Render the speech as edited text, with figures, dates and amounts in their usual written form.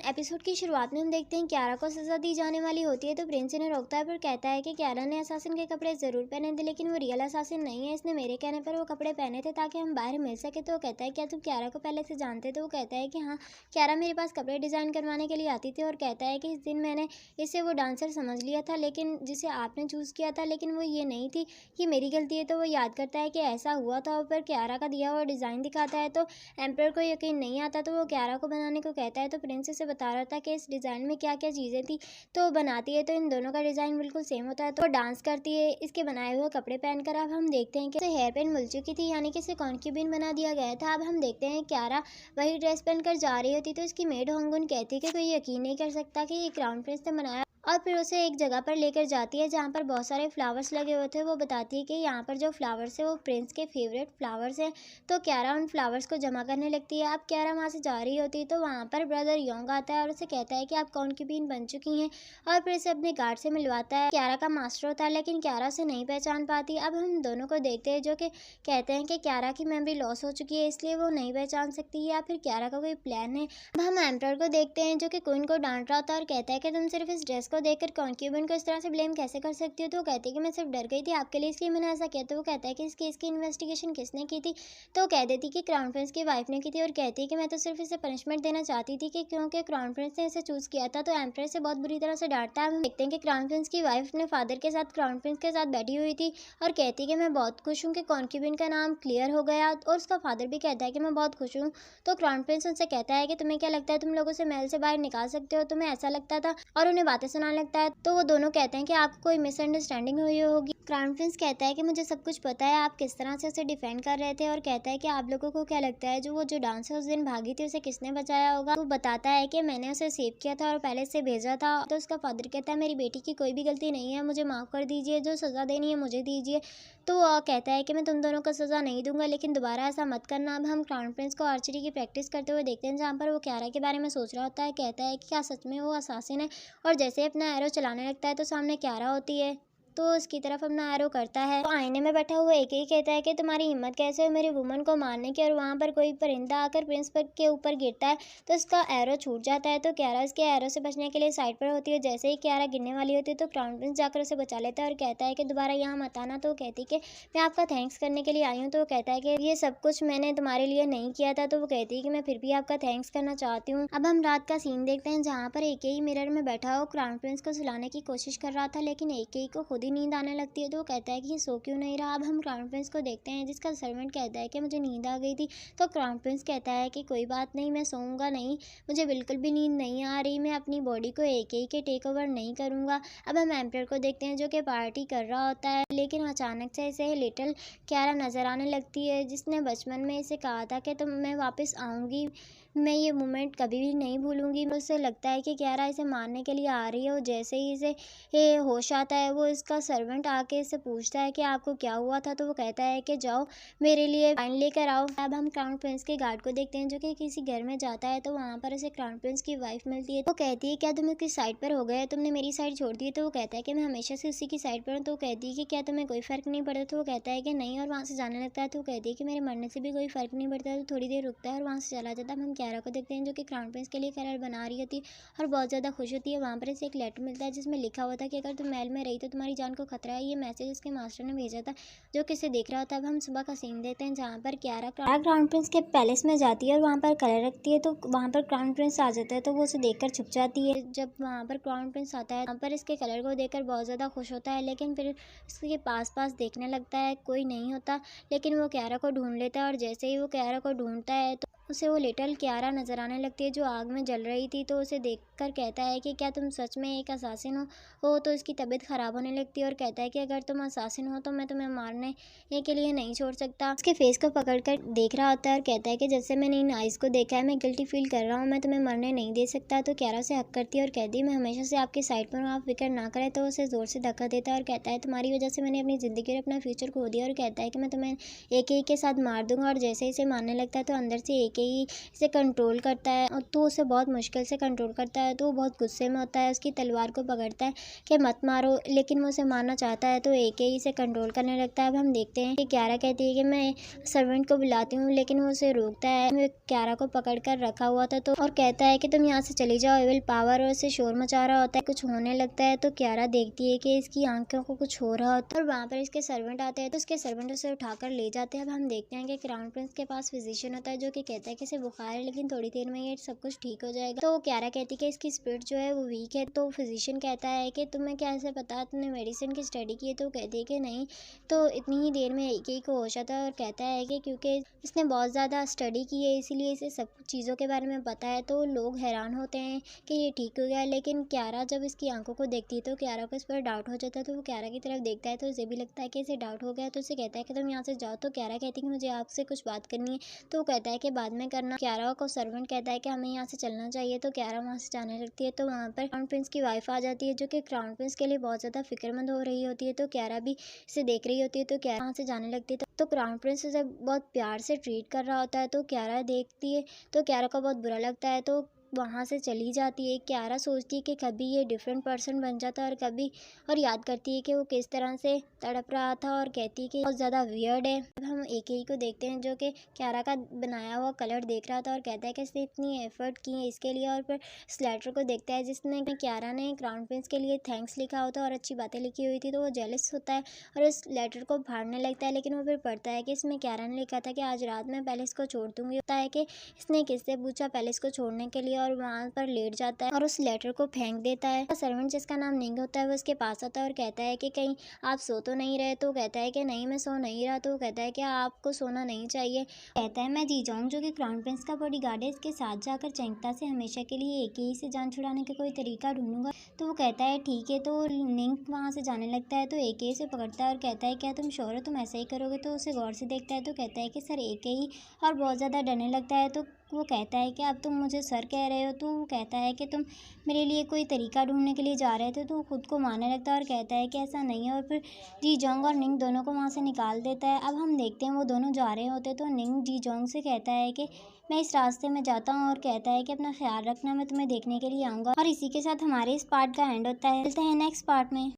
Episode की शुरुआत में हम देखते हैं क्यारा को सज़ा दी जाने वाली होती है तो प्रिंस इन्हें रोकता है, पर कहता है कि क्यारा ने असासिन के कपड़े ज़रूर पहने थे, लेकिन वो रियल असासिन नहीं है। इसने मेरे कहने पर वो कपड़े पहने थे ताकि हम बाहर मिल सके। तो वो कहता है क्या तुम क्यारा को पहले से जानते? तो वो कहता है कि हाँ, क्यारा मेरे पास कपड़े डिज़ाइन करवाने के लिए आती थी और कहता है कि इस दिन मैंने इसे वो डांसर समझ लिया था, लेकिन जिसे आपने चूज़ किया था, लेकिन वो ये नहीं थी, ये मेरी गलती है। तो वो याद करता है कि ऐसा हुआ था, पर क्यारा का दिया हुआ डिज़ाइन दिखाता है तो एम्पर को यकीन नहीं आता। तो वो क्यारा को बनाने को कहता है तो प्रिंस इसे बता रहा था कि इस डिज़ाइन में क्या क्या चीज़ें थी। तो वो बनाती है तो इन दोनों का डिज़ाइन बिल्कुल सेम होता है। तो वो डांस करती है इसके बनाए हुए कपड़े पहनकर। अब हम देखते हैं कि इसे हेयर पेन मिल चुकी थी, यानी कि इसे कॉन्क्यूबिन बना दिया गया था। अब हम देखते हैं क्यारा वही ड्रेस पहनकर जा रही होती तो इसकी मेड होंगुन कहती है कि कोई यकीन नहीं कर सकता कि ये क्राउन प्रिंस ने बनाया, और फिर उसे एक जगह पर लेकर जाती है जहाँ पर बहुत सारे फ्लावर्स लगे हुए थे। वो बताती है कि यहाँ पर जो फ्लावर्स है वो प्रिंस के फेवरेट फ्लावर्स हैं। तो क्यारा उन फ्लावर्स को जमा करने लगती है। अब क्यारा वहाँ से जा रही होती है तो वहाँ पर ब्रदर योंग आता है और उसे कहता है कि आप कॉन्क्यूबिन बन चुकी हैं, और फिर इसे अपने गार्ड से मिलवाता है। क्यारा का मास्टर होता है, लेकिन क्यारा उसे नहीं पहचान पाती। अब हम दोनों को देखते हैं जो कि कहते हैं कि क्यारा की मेमोरी लॉस हो चुकी है, इसलिए वो नहीं पहचान सकती है, या फिर क्यारा का कोई प्लान है। अब हम एम्परर को देखते हैं जो कि क्वीन को डांट रहा होता है और कहता है कि तुम सिर्फ इस ड्रेस को देखकर कॉन्क्यूबिन को इस तरह से ब्लेम कैसे कर सकती हो। तो वो कहती है कि मैं सिर्फ डर गई थी आपके लिए, इसलिए मैंने ऐसा किया। तो वो कहता है कि इस केस की इन्वेस्टिगेशन किसने की थी। तो वो कह देती कि क्राउन प्रिंस की वाइफ ने की थी, और कहती है कि मैं तो सिर्फ इसे पनिशमेंट देना चाहती थी कि क्योंकि क्राउन प्रिंस ने इसे चूज़ किया था। तो एम्परर से बहुत बुरी तरह से डांटता है। हम देखते हैं कि क्राउन प्रिंस की वाइफ अपने फादर के साथ क्राउन प्रिंस के साथ बैठी हुई थी और कहती है कि मैं बहुत खुश हूँ कि कॉन्क्यूबिन का नाम क्लियर हो गया, और उसका फादर भी कहता है कि मैं बहुत खुश हूँ। तो क्राउन प्रिंस उनसे कहता है कि तुम्हें क्या लगता है तुम लोगों से महल से बाहर निकाल सकते हो, तुम्हें ऐसा लगता था, और उन्हें बातें सुनाने लगता है। तो वो दोनों कहते हैं कि आपको कोई मिसअंडरस्टैंडिंग हुई होगी। क्राउन प्रिंस कहता है कि मुझे सब कुछ पता है, आप किस तरह से उसे डिफेंड कर रहे थे, और कहता है कि आप लोगों को क्या लगता है जो डांसर उस दिन भागी थी उसे किसने बचाया होगा। वो बताता है कि मैंने उसे सेव किया था और पहले से भेजा था। तो उसका फादर कहता है मेरी बेटी की कोई भी गलती नहीं है, मुझे माफ़ कर दीजिए, जो सज़ा देनी है मुझे दीजिए। तो वो कहता है कि मैं तुम दोनों को सज़ा नहीं दूंगा, लेकिन दोबारा ऐसा मत करना। अब हम क्राउन प्रिंस को आर्चरी की प्रैक्टिस करते हुए देखते हैं जहाँ पर वो क्यारा के बारे में सोच रहा होता है। कहता है कि क्या सच में वो असासिन है, और जैसे ही अपना एरो चलाने लगता है तो सामने क्यारा होती है, तो उसकी तरफ अपना एरो करता है। तो आईने में बैठा हुआ एक ही कहता है कि तुम्हारी हिम्मत कैसे है मेरी वुमन को मारने की, और वहाँ पर कोई परिंदा आकर प्रिंस के ऊपर गिरता है तो उसका एरो छूट जाता है। तो क्यारा उसके एरो से बचने के लिए साइड पर होती है। जैसे ही क्यारा गिरने वाली होती है तो क्राउन प्रिंस जाकर उसे बचा लेता है और कहता है कि दोबारा यहाँ मत आना। तो कहती कि मैं आपका थैंक्स करने के लिए आई हूँ। तो वो कहता है कि ये सब कुछ मैंने तुम्हारे लिए नहीं किया था। तो वो कहती है कि मैं फिर भी आपका थैंक्स करना चाहती हूँ। अब हम रात का सीन देखते हैं जहाँ पर एक ही मिरर में बैठा हो क्राउन प्रिंस को सुलाने की कोशिश कर रहा था, लेकिन एक को खुद ही नींद आने लगती है। तो वो कहता है कि ये सो क्यों नहीं रहा। अब हम क्राउन प्रिंस को देखते हैं जिसका सर्वेंट कहता है कि मुझे नींद आ गई थी। तो क्राउन प्रिंस कहता है कि कोई बात नहीं, मैं सोऊंगा नहीं, मुझे बिल्कुल भी नींद नहीं आ रही, मैं अपनी बॉडी को एक के टेक ओवर नहीं करूंगा। अब हम एम्परर को देखते हैं जो कि पार्टी कर रहा होता है, लेकिन अचानक से इसे लिटिल क्यारा नजर आने लगती है जिसने बचपन में इसे कहा था कि तुम मैं वापस आऊँगी, मैं ये मोमेंट कभी भी नहीं भूलूंगी। उसे लगता है कि क्यारा इसे मारने के लिए आ रही है, और जैसे ही इसे होश आता है वो इसका सर्वेंट आके इससे पूछता है कि आपको क्या हुआ था। तो वो कहता है कि जाओ मेरे लिए वाइन लेकर आओ। अब हम क्राउन प्रिंस के गार्ड को देखते हैं जो कि किसी घर में जाता है। तो वहाँ पर उसे क्राउन प्रिंस की वाइफ मिलती है। वो कहती है क्या तुम उसकी साइड पर हो गए, तुमने मेरी साइड छोड़ दी। तो वो कहता है कि मैं हमेशा से उसी की साइड पर हूँ। तो वो कहती है कि क्या तुम्हें कोई फ़र्क नहीं पड़ता। तो वो कहता है कि नहीं, और वहाँ से जाने लगता है। तो वो कहती है कि मेरे मरने से भी कोई फ़र्क नहीं पड़ता। तो थोड़ी देर रुकता है और वहाँ से चला जाता है। हम क्यारा को देखते हैं जो कि क्राउन प्रिंस के लिए कलर बना रही होती है और बहुत ज़्यादा खुश होती है। वहाँ पर इसे एक लेटर मिलता है जिसमें लिखा हुआ था कि अगर तुम महल में रही तो तुम्हारी जान को खतरा है। ये मैसेज उसके मास्टर ने भेजा था जो किसे देख रहा होता है। अब हम सुबह का सीन देखते हैं जहाँ पर क्यारा क्राउन प्रिंस के पैलेस में जाती है और वहाँ पर कलर रखती है। तो वहाँ पर क्राउन प्रिंस आ जाता है तो वो उसे देखकर छुप जाती है। जब वहाँ पर क्राउन प्रिंस आता है वहाँ पर इसके कलर को देखकर बहुत ज़्यादा खुश होता है, लेकिन फिर उसके पास देखने लगता है, कोई नहीं होता, लेकिन वो क्यारा को ढूंढ लेता है। और जैसे ही वो क्यारा को ढूंढता है तो उसे वो लिटिल क्यारा नजर आने लगती है जो आग में जल रही थी। तो उसे देखकर कहता है कि क्या तुम सच में एक असासिन हो। तो उसकी तबीयत ख़राब होने लगती है और कहता है कि अगर तुम असासिन हो तो मैं तुम्हें मारने के लिए नहीं छोड़ सकता। उसके फेस को पकड़कर देख रहा होता है और कहता है कि जैसे मैंने इन आइज़ को देखा है मैं गिल्टी फील कर रहा हूँ, मैं तुम्हें मरने नहीं दे सकता। तो क्यारा से हक करती है और कहती है मैं हमेशा से आपकी साइड पर हूँ, आप फिक्र ना करें। तो उसे ज़ोर से धक्का देता है और कहता है तुम्हारी वजह से मैंने अपनी ज़िंदगी और अपना फ्यूचर खो दिया। और कहता है कि मैं तुम्हें एक के साथ मार दूंगा। और जैसे ही इसे मारने लगता है तो अंदर से एक एक ही इसे कंट्रोल करता है और तो उसे बहुत मुश्किल से कंट्रोल करता है। तो वो बहुत गुस्से में होता है, उसकी तलवार को पकड़ता है कि मत मारो, लेकिन वो उसे मारना चाहता है तो एक ही इसे कंट्रोल करने लगता है। अब हम देखते हैं कि क्यारा कहती है कि मैं सर्वेंट को बुलाती हूँ, लेकिन वो उसे रोकता है। वो क्यारा को पकड़ कर रखा हुआ था तो और कहता है कि तुम यहाँ से चली जाओ। एविल पावर और उसे शोर मचा रहा होता है, कुछ होने लगता है तो क्यारा देखती है कि इसकी आंखों को कुछ हो रहा होता है और वहाँ पर इसके सर्वेंट आते हैं तो उसके सर्वेंट उसे उठाकर ले जाते हैं। अब हम देखते हैं कि क्राउन प्रिंस के पास फिजिशियन होता है जो कि कहता है कि इसे बुखार है, लेकिन थोड़ी देर में ये सब कुछ ठीक हो जाएगा। तो क्यारा कहती है कि इसकी स्पिरिट जो है वो वीक है। तो फिजिशियन कहता है कि तुम्हें कैसे पता, तुमने मेडिसिन की स्टडी की है? तो कहती है कि नहीं, तो इतनी ही देर में एक ही को होश आता है और कहता है कि क्योंकि इसने बहुत ज़्यादा स्टडी की है इसीलिए इसे सब चीज़ों के बारे में पता है। तो लोग हैरान होते हैं कि ये ठीक हो गया, लेकिन क्यारा जब इसकी आंखों को देखती है तो क्यारा को इस पर डाउट हो जाता है। तो वो क्यारा की तरफ देखता है तो उसे भी लगता है कि इसे डाउट हो गया, तो उसे कहता है कि तुम यहाँ से जाओ। तो क्यारा कहती है कि मुझे आपसे कुछ बात करनी है। तो वो कहता है कि बाद में करना। क्यारा को सर्वेंट कहता है कि हमें यहाँ से चलना चाहिए। तो क्यारा वहाँ से जाने लगती है तो वहाँ पर क्राउन प्रिंस की वाइफ आ जाती है जो कि क्राउन प्रिंस के लिए बहुत ज़्यादा फिक्रमंद हो रही होती है। तो क्यारा भी इसे देख रही होती है तो क्यारा वहाँ से जाने लगती है। तो क्राउन प्रिंस उसे बहुत प्यार से ट्रीट कर रहा होता है तो क्यारा देखती है तो क्यारा को बहुत बुरा लगता है तो वहाँ से चली जाती है। क्यारा सोचती है कि कभी ये डिफरेंट पर्सन बन जाता है और कभी और याद करती है कि वो किस तरह से तड़प रहा था और कहती है कि बहुत ज़्यादा वियर्ड है। अब हम एक ही को देखते हैं जो कि क्यारा का बनाया हुआ कलर देख रहा था और कहता है कि इसने इतनी एफर्ट की है इसके लिए। और फिर इस लेटर को देखता है जिसने क्यारा ने क्राउन प्रिंस के लिए थैंक्स लिखा होता है और अच्छी बातें लिखी हुई थी। तो वो जेलस होता है और इस लेटर को फाड़ने लगता है, लेकिन वो फिर पढ़ता है कि इसमें क्यारा ने लिखा था कि आज रात में पैलेस को छोड़ दूंगी। होता है कि इसने किससे पूछा पैलेस को छोड़ने के लिए और वहाँ पर लेट जाता है और उस लेटर को फेंक देता है। सर्वेंट जिसका नाम निंग होता है वो उसके पास आता है और कहता है कि कहीं आप सो तो नहीं रहे? तो कहता है कि नहीं, मैं सो नहीं रहा। तो कहता है कि आपको सोना नहीं चाहिए। कहता है मैं जीजोंग जो कि क्राउन प्रिंस का बॉडीगार्ड है इसके साथ जाकर चैंगता से हमेशा के लिए एक ही से जान छुड़ाने का कोई तरीका ढूंढूंगा। तो वो कहता है ठीक है। तो निंग वहाँ से जाने लगता है तो एक ही से पकड़ता है और कहता है क्या तुम श्योर हो तुम ऐसा ही करोगे? तो उसे गौर से देखता है तो कहता है कि सर एक ही, और बहुत ज़्यादा डरने लगता है। तो वो कहता है कि अब तुम मुझे सर कह रहे हो? तो वो कहता है कि तुम मेरे लिए कोई तरीका ढूंढने के लिए जा रहे थे। तो वो खुद को मारने लगता है और कहता है कि ऐसा नहीं है और फिर जी जोंग और निंग दोनों को वहाँ से निकाल देता है। अब हम देखते हैं वो दोनों जा रहे होते तो निंग जी जोंग से कहता है कि मैं इस रास्ते में जाता हूँ और कहता है कि अपना ख्याल रखना, मैं तुम्हें देखने के लिए आऊँगा। और इसी के साथ हमारे इस पार्ट का एंड होता है। मिलते हैं नेक्स्ट पार्ट में।